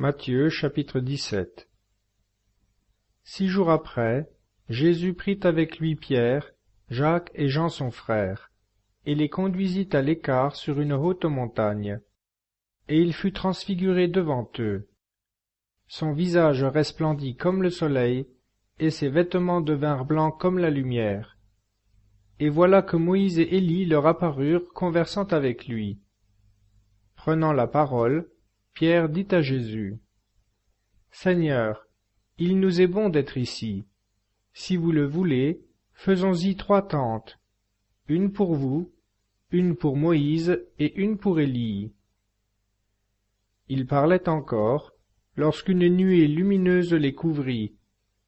Matthieu chapitre 17. 6 jours après, Jésus prit avec lui Pierre, Jacques et Jean son frère, et les conduisit à l'écart sur une haute montagne. Et il fut transfiguré devant eux. Son visage resplendit comme le soleil, et ses vêtements devinrent blancs comme la lumière. Et voilà que Moïse et Élie leur apparurent conversant avec lui. Prenant la parole, Pierre dit à Jésus: « Seigneur, il nous est bon d'être ici. Si vous le voulez, faisons-y 3 tentes, une pour vous, une pour Moïse et une pour Élie. » Il parlait encore, lorsqu'une nuée lumineuse les couvrit,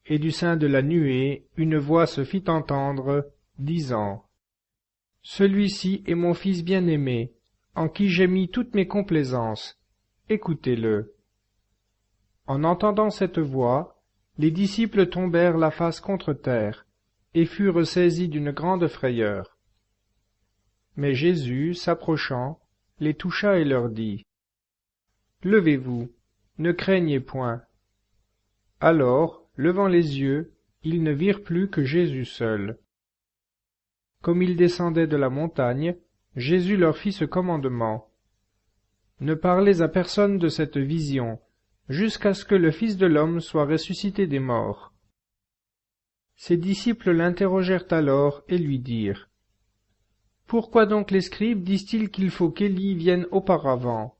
et du sein de la nuée une voix se fit entendre, disant: « Celui-ci est mon Fils bien-aimé, en qui j'ai mis toutes mes complaisances. Écoutez-le. » En entendant cette voix, les disciples tombèrent la face contre terre, et furent saisis d'une grande frayeur. Mais Jésus, s'approchant, les toucha et leur dit: « Levez-vous, ne craignez point. » Alors, levant les yeux, ils ne virent plus que Jésus seul. Comme ils descendaient de la montagne, Jésus leur fit ce commandement: « Ne parlez à personne de cette vision, jusqu'à ce que le Fils de l'homme soit ressuscité des morts. » Ses disciples l'interrogèrent alors et lui dirent: « Pourquoi donc les scribes disent-ils qu'il faut qu'Élie vienne auparavant ?»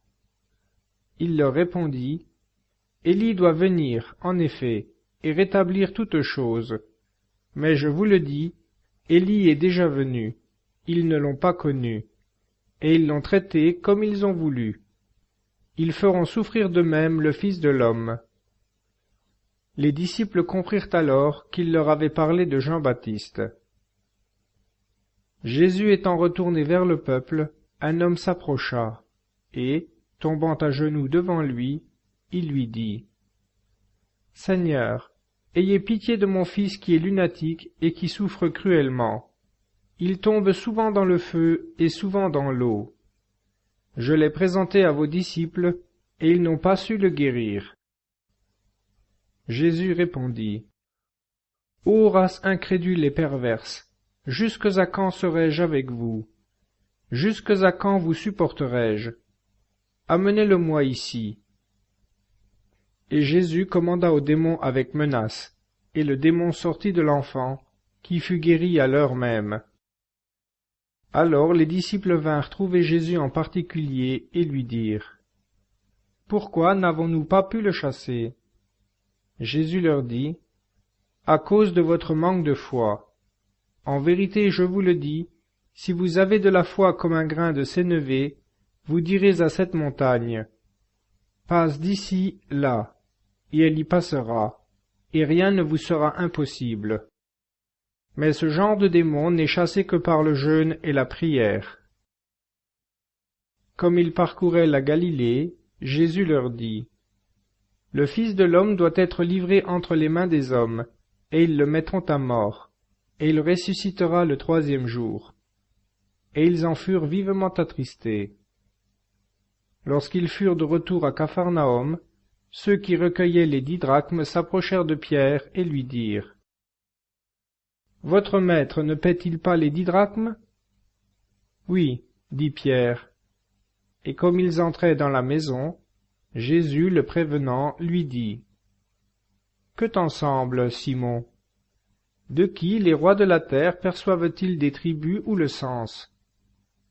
Il leur répondit: « Élie doit venir, en effet, et rétablir toutes choses. Mais je vous le dis, Élie est déjà venu, ils ne l'ont pas connu, et ils l'ont traité comme ils ont voulu. Ils feront souffrir de même le Fils de l'homme. » Les disciples comprirent alors qu'il leur avait parlé de Jean-Baptiste. Jésus étant retourné vers le peuple, un homme s'approcha, et, tombant à genoux devant lui, il lui dit: « Seigneur, ayez pitié de mon fils qui est lunatique et qui souffre cruellement. Il tombe souvent dans le feu et souvent dans l'eau. Je l'ai présenté à vos disciples, et ils n'ont pas su le guérir. » Jésus répondit: « Ô race incrédule et perverse, jusques à quand serai-je avec vous? Jusques à quand vous supporterai-je? Amenez-le-moi ici. » Et Jésus commanda au démon avec menace, et le démon sortit de l'enfant, qui fut guéri à l'heure même. Alors les disciples vinrent trouver Jésus en particulier et lui dirent: « Pourquoi n'avons-nous pas pu le chasser? » Jésus leur dit: « À cause de votre manque de foi. En vérité, je vous le dis, si vous avez de la foi comme un grain de sénévé, vous direz à cette montagne: passe d'ici là, et elle y passera, et rien ne vous sera impossible. Mais ce genre de démon n'est chassé que par le jeûne et la prière. » Comme ils parcouraient la Galilée, Jésus leur dit: « Le Fils de l'homme doit être livré entre les mains des hommes, et ils le mettront à mort, et il ressuscitera le 3e jour. » Et ils en furent vivement attristés. Lorsqu'ils furent de retour à Capharnaüm, ceux qui recueillaient les 10 drachmes s'approchèrent de Pierre et lui dirent: « Votre maître ne paie-t-il pas les 10 drachmes? » « Oui, dit Pierre. » Et comme ils entraient dans la maison, Jésus, le prévenant, lui dit: « Que t'en semble, Simon? De qui les rois de la terre perçoivent-ils des tributs ou le cens?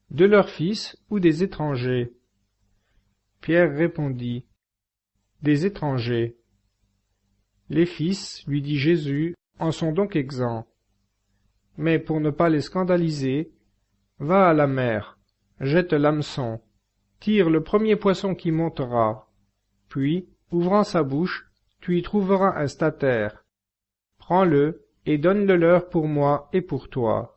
De leurs fils ou des étrangers? » Pierre répondit: « Des étrangers. » Les fils, lui dit Jésus, en sont donc exempts. Mais pour ne pas les scandaliser, va à la mer, jette l'hameçon, tire le premier poisson qui montera, puis, ouvrant sa bouche, tu y trouveras un statère. Prends-le et donne-le leur pour moi et pour toi.